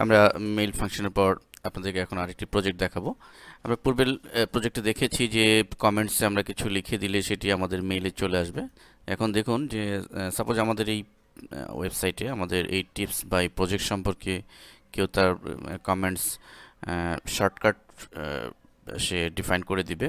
আমরা মেইল ফাংশনের পর আপনাদেরকে এখন আরেকটি প্রজেক্ট দেখাবো। আমরা পূর্বের প্রজেক্টে দেখেছি যে কমেন্টসে আমরা কিছু লিখে দিলে সেটি আমাদের মেইলে চলে আসবে। এখন দেখুন যে সাপোজ আমাদের এই ওয়েবসাইটে আমাদের এই টিপস বা এই প্রজেক্ট সম্পর্কে কেউ তার কমেন্টস শর্টকাট সে ডিফাইন করে দিবে।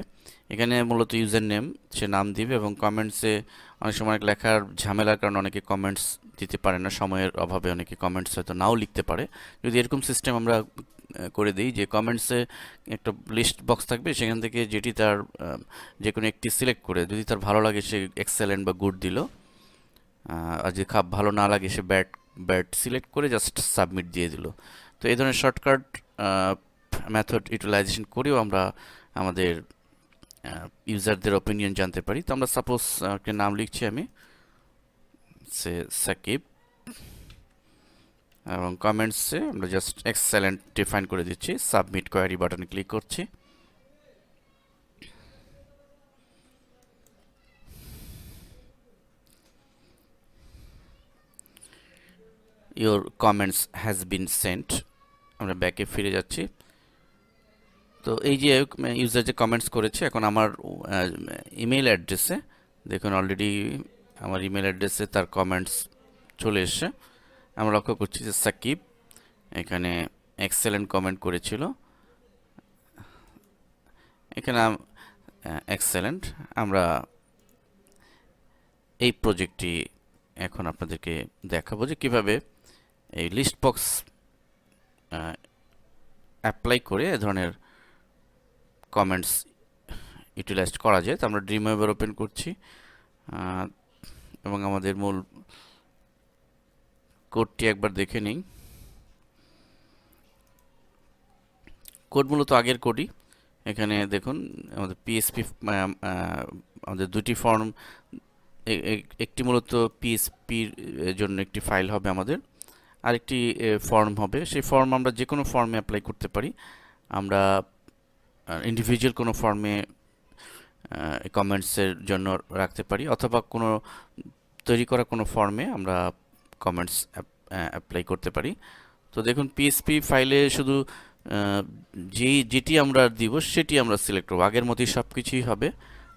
এখানে মূলত ইউজার নেম সে নাম দিবে এবং কমেন্টসে অনেক সময় লেখার ঝামেলার কারণে অনেকে কমেন্টস দিতে পারে না, সময়ের অভাবে অনেকে কমেন্টস হয়তো নাও লিখতে পারে। যদি এরকম সিস্টেম আমরা করে দিই যে কমেন্টসে একটা লিস্ট বক্স থাকবে, সেখান থেকে যেটি তার যে কোনো একটি সিলেক্ট করে যদি তার ভালো লাগে সে এক্সেলেন্ট বা গুড দিল, আর যদি খাপ ভালো না লাগে সে ব্যাড ব্যাড সিলেক্ট করে জাস্ট সাবমিট দিয়ে দিল। তো এই ধরনের শর্টকাট মেথড ইউটিলাইজেশন করেও আমরা আমাদের ইউজারদের ওপিনিয়ন জানতে পারি। তো আমরা সাপোজ একটা নাম লিখছি, আমি সে সাকিব, এবং কমেন্টসে আমরা জাস্ট এক্সেলেন্ট ডিফাইন করে দিচ্ছি, সাবমিট কোয়ারি বাটনে ক্লিক করছি। Your comments has been sent. আমরা ব্যাকে ফিরে যাচ্ছি। তো এই যে ইউজার যে কমেন্টস করেছে, এখন আমার ইমেল অ্যাড্রেসে দেখুন অলরেডি আমার ইমেল অ্যাড্রেসে তার কমেন্টস চলে এসছে। আমরা লক্ষ্য করছি যে সাকিব এখানে এক্সেলেন্ট কমেন্ট করেছিল, এখানে এক্সেলেন্ট। আমরা এই প্রজেক্টটি এখন আপনাদেরকে দেখাবো যে কিভাবে এই লিস্ট বক্স অ্যাপ্লাই করে এ ধরনের কমেন্টস ইউটিলাইজ করা যায়। তো আমরা ড্রিম ওয়েবার ওপেন করছি এবং আমাদের মূল কোডটি একবার দেখে নিই। কোড মূলত আগের কোডই। এখানে দেখুন আমাদের পিএসপি, আমাদের দুটি ফর্ম, একটি মূলত পিএসপির জন্য একটি ফাইল হবে আমাদের, আরেকটি ফর্ম হবে। সেই ফর্ম আমরা যে কোনো ফর্মে অ্যাপ্লাই করতে পারি। আমরা ইন্ডিভিজুয়াল কোনো ফর্মে কমেন্টসের জন্য রাখতে পারি, অথবা কোনো তৈরি করা কোনো ফর্মে আমরা কমেন্টস অ্যাপ্লাই করতে পারি। তো দেখুন পিএসপি ফাইলে শুধু যেটি আমরা দিব সেটি আমরা সিলেক্ট করব, আগের মতোই সব কিছুই হবে।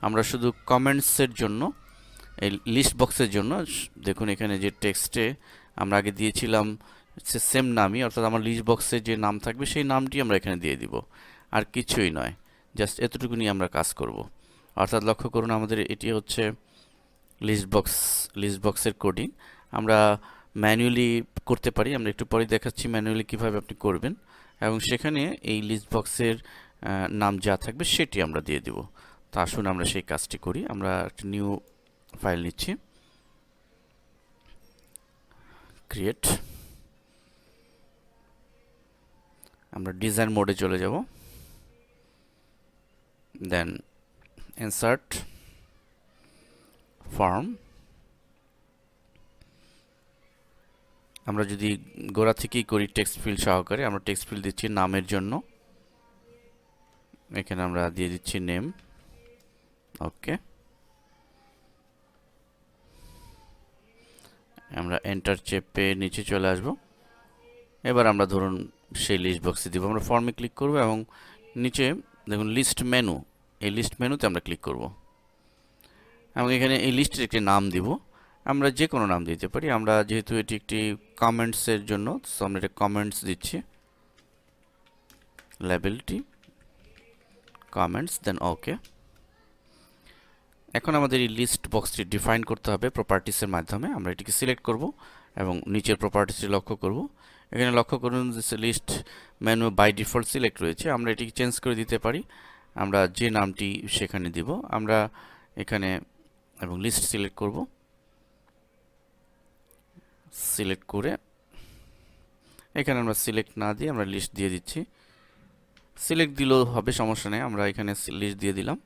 আমরা শুধু কমেন্টসের জন্য, এই লিস্ট বক্সের জন্য দেখুন এখানে যে টেক্সটে আমরা আগে দিয়েছিলাম সে সেম নামই, অর্থাৎ আমার লিস্ট বক্সে যে নাম থাকবে সেই নামটি আমরা এখানে দিয়ে দিব, আর কিছুই নয়। জাস্ট এতটুকু নিয়ে আমরা কাজ করব। অর্থাৎ লক্ষ্য করুন আমাদের এটি হচ্ছে লিস্ট বক্সের কোডিং। আমরা ম্যানুয়ালি করতে পারি, আমরা একটু পরে দেখাচ্ছি ম্যানুয়ালি কিভাবে আপনি করবেন, এবং সেখানে এই লিস্ট বক্সের নাম যা থাকবে সেটি আমরা দিয়ে দিব। তো আসুন আমরা সেই কাজটি করি। আমরা একটা নিউ ফাইল নিচ্ছি, ক্রিয়েট, আমরা ডিজাইন মোডে চলে যাব, দেন ইনসার্ট ফর্ম। আমরা যদি গোড়া থেকেই করি টেক্সট ফিল্ড সহকারে, আমরা টেক্সট ফিল্ড দিচ্ছি নামের জন্য, এখানে আমরা দিয়ে দিচ্ছি নেম। ওকে, আমরা এন্টার চেপে নিচে চলে আসব। এবার আমরা ধরুন সেই লিস্ট বক্সে দিব, আমরা ফর্মে ক্লিক করব এবং নিচে দেখুন লিস্ট মেনু, এই লিস্ট মেনুতে আমরা ক্লিক করব এবং এখানে এই লিস্টের একটি নাম দিব। আমরা যে কোনো নাম দিতে পারি। আমরা যেহেতু এটি একটি কমেন্টসের জন্য, সো আমরা এটা কমেন্টস দিচ্ছি, লেবেলটি কমেন্টস, দেন ওকে। এখন আমাদের এই লিস্ট বক্সটি ডিফাইন করতে হবে প্রপার্টিসের মাধ্যমে। আমরা এটিকে সিলেক্ট করব এবং নিচের প্রপার্টিসটি লক্ষ্য করব। এখানে লক্ষ্য করুন যে list menu by default select রয়েছে, আমরা এটিকে চেঞ্জ করে দিতে পারি। আমরা যে নামটি সেখানে দিব, আমরা এখানে এবং লিস্ট সিলেক্ট করব, সিলেক্ট করে এখানে আমরা সিলেক্ট না দিয়ে আমরা লিস্ট দিয়ে দিচ্ছি। সিলেক্ট দিলেও হবে, সমস্যা নেই, আমরা এখানে লিস্ট দিয়ে দিলাম।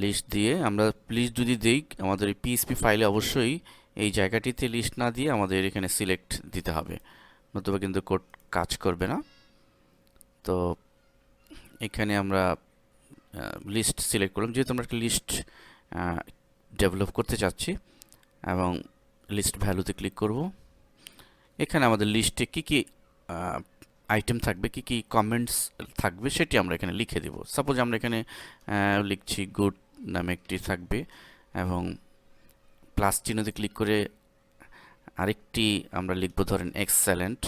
লিস্ট দিয়ে আমরা লিস্ট যদি দেই, আমাদের পিএসপি ফাইলে অবশ্যই এই জায়গাটিতে লিস্ট না দিয়ে আমাদের এখানে সিলেক্ট দিতে হবে, নতুবা কিন্তু কোড কাজ করবে না। তো এখানে আমরা লিস্ট সিলেক্ট করলাম, যেহেতু আমরা একটা লিস্ট ডেভেলপ করতে চাচ্ছি, এবং লিস্ট ভ্যালুতে ক্লিক করব। এখানে আমাদের লিস্টে কি কি আইটেম থাকবে, কি কি কমেন্টস থাকবে সেটি আমরা এখানে লিখে দেব। সাপোজ আমরা এখানে লিখছি গুড নামে একটি থাকবে, এবং প্লাস চিহ্নতে ক্লিক করে আরেকটি আমরা লিখব ধরেন এক্সেলেন্ট,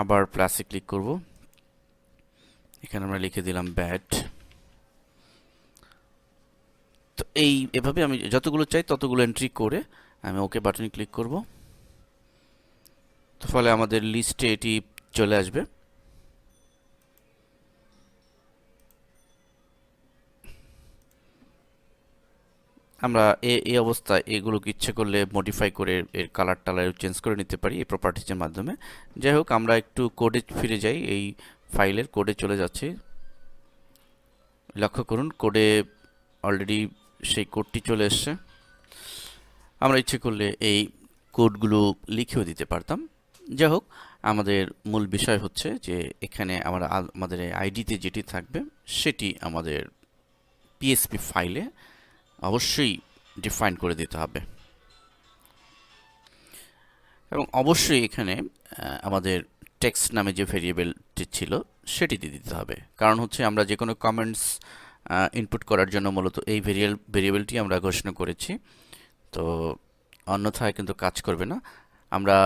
আবার প্লাসে ক্লিক করব, এখানে আমরা লিখে দিলাম ব্যাড। তো এভাবে আমি যতগুলো চাই ততগুলো এন্ট্রি করে আমি ওকে বাটনে ক্লিক করব। তো ফলে আমাদের লিস্টে এটি চলে আসবে। আমরা এই অবস্থায় এগুলোকে ইচ্ছে করলে মডিফাই করে এর কালার টালার চেঞ্জ করে নিতে পারি এই প্রপার্টিজের মাধ্যমে। যাই হোক, আমরা একটু কোডে ফিরে যাই, এই ফাইলের কোডে চলে যাচ্ছি। লক্ষ্য করুন কোডে অলরেডি সেই কোডটি চলে এসছে। আমরা ইচ্ছে করলে এই কোডগুলো লিখেও দিতে পারতাম। যাই হোক, আমাদের মূল বিষয় হচ্ছে যে এখানে আমাদের আইডিতে যেটি থাকবে সেটি আমাদের পিএইচপি ফাইলে অবশ্যই ডিফাইন করে দিতে হবে, এবং অবশ্যই এখানে আমাদের টেক্সট নামে যে ভেরিয়েবলটি ছিল সেটি দিয়ে দিতে হবে। কারণ হচ্ছে আমরা যে কোনো কমেন্টস ইনপুট করার জন্য মূলত এই ভেরিয়েবলটি আমরা ঘোষণা করেছি, তো অন্যথায় কিন্তু কাজ করবে না। আমরা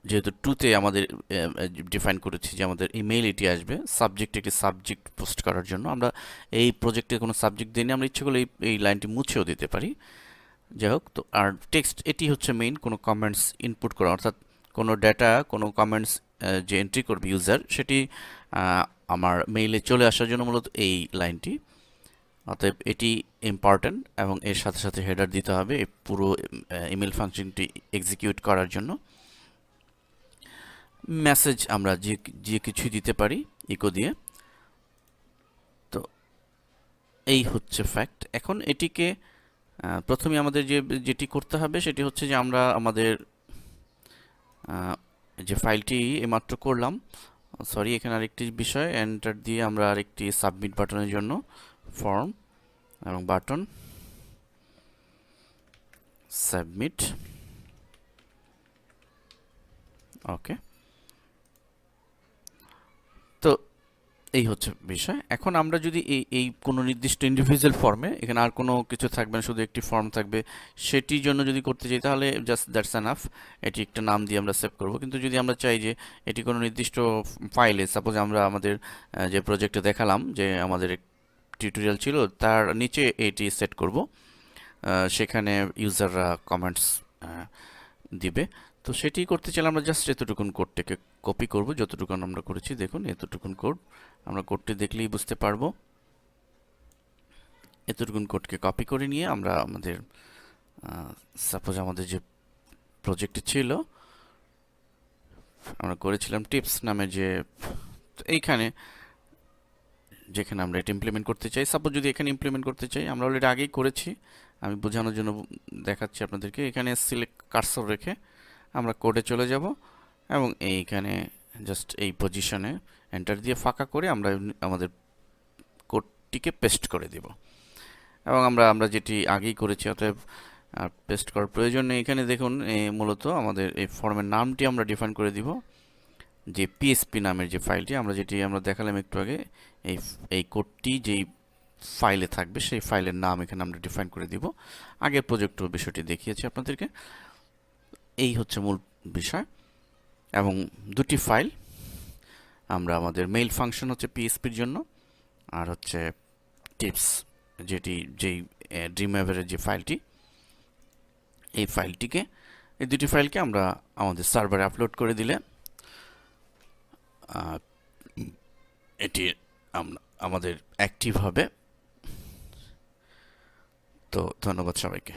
যেহেতু টুতে আমাদের ডিফাইন করেছি যে আমাদের ইমেইল এটি আসবে, সাবজেক্ট একটি সাবজেক্ট পোস্ট করার জন্য, আমরা এই প্রজেক্টে কোনো সাবজেক্ট দিই, আমরা ইচ্ছে করলে এই লাইনটি মুছেও দিতে পারি। যাই হোক, তো আর টেক্সট এটি হচ্ছে মেইন কোনো কমেন্টস ইনপুট করা, অর্থাৎ কোনো ডেটা, কোনো কমেন্টস যে এন্ট্রি করবে ইউজার, সেটি আমার মেইলে চলে আসার জন্য মূলত এই লাইনটি। অতএব এটি ইম্পর্ট্যান্ট, এবং এর সাথে সাথে হেডার দিতে হবে এই পুরো ইমেল ফাংশনটি এক্সিকিউট করার জন্য। মেসেজ আমরা যে কিছু দিতে পারি ইকো দিয়ে। তো এই হচ্ছে ফ্যাক্ট। এখন এটিকে প্রথমে আমাদের যেটি করতে হবে সেটি হচ্ছে যে আমরা আমাদের যে ফাইলটি এইমাত্র করলাম, সরি এখানে আরেকটি বিষয়, এন্টার দিয়ে আমরা আরেকটি সাবমিট বাটনের জন্য ফর্ম এবং বাটন সাবমিট, ওকে। তো এই হচ্ছে বিষয়। এখন আমরা যদি এই কোনো নির্দিষ্ট ইন্ডিভিজুয়াল ফর্মে, এখানে আর কোনো কিছু থাকবে না, শুধু একটি ফর্ম থাকবে, সেটির জন্য যদি করতে চাই তাহলে জাস্ট দ্যাটস এনাফ, এটি একটা নাম দিয়ে আমরা সেভ করব। কিন্তু যদি আমরা চাই যে এটি কোনো নির্দিষ্ট ফাইলে, সাপোজ আমরা আমাদের যে প্রজেক্টে দেখালাম যে আমাদের টিউটোরিয়াল ছিল তার নিচে এটি সেট করব, সেখানে ইউজাররা কমেন্টস দিবে। তো সেটি করতে চাইলে আমরা জাস্ট এতটুকুন কোডটাকে কপি করব, যতটুকুন আমরা করেছি। দেখুন এতটুকুন কোড, আমরা কোডটি দেখলেই বুঝতে পারবো। এতটুকুন কোডকে কপি করে নিয়ে আমরা আমাদের সাপোজ আমাদের যে প্রজেক্টটি ছিল, আমরা করেছিলাম টিপস নামে যে, এইখানে যেখানে আমরা এটা ইমপ্লিমেন্ট করতে চাই, সাপোজ যদি এখানে ইমপ্লিমেন্ট করতে চাই, আমরা অলরেডি আগেই করেছি, আমি বোঝানোর জন্য দেখাচ্ছি আপনাদেরকে। এখানে সিলেক্ট কার্সর রেখে আমরা কোডে চলে যাব, এবং এইখানে জাস্ট এই পজিশনে এন্টার দিয়ে ফাঁকা করে আমরা আমাদের কোডটিকে পেস্ট করে দেব, এবং আমরা যেটি আগেই করেছি, অতএব পেস্ট করার প্রয়োজন নেই। এখানে দেখুন মূলত আমাদের এই ফর্মের নামটি আমরা ডিফাইন করে দিব, যে পিএইচপি নামের যে ফাইলটি যেটি আমরা দেখালাম একটু আগে, এই কোডটি যেই ফাইলে থাকবে সেই ফাইলের নাম এখানে আমরা ডিফাইন করে দিব। আগের প্রজেক্টের বিষয়টি দেখিয়েছি আপনাদেরকে। এই হচ্ছে মূল বিষয়, এবং দুটি ফাইল আমরা আমাদের মেইল ফাংশন হচ্ছে পিএইচপির জন্য, আর হচ্ছে টিপস যেই ড্রিমওয়েভারের যে ফাইলটি, এই দুটি ফাইলকে আমরা আমাদের সার্ভারে আপলোড করে দিলে এটি আমাদের অ্যাক্টিভ হবে। তো ধন্যবাদ সবাইকে।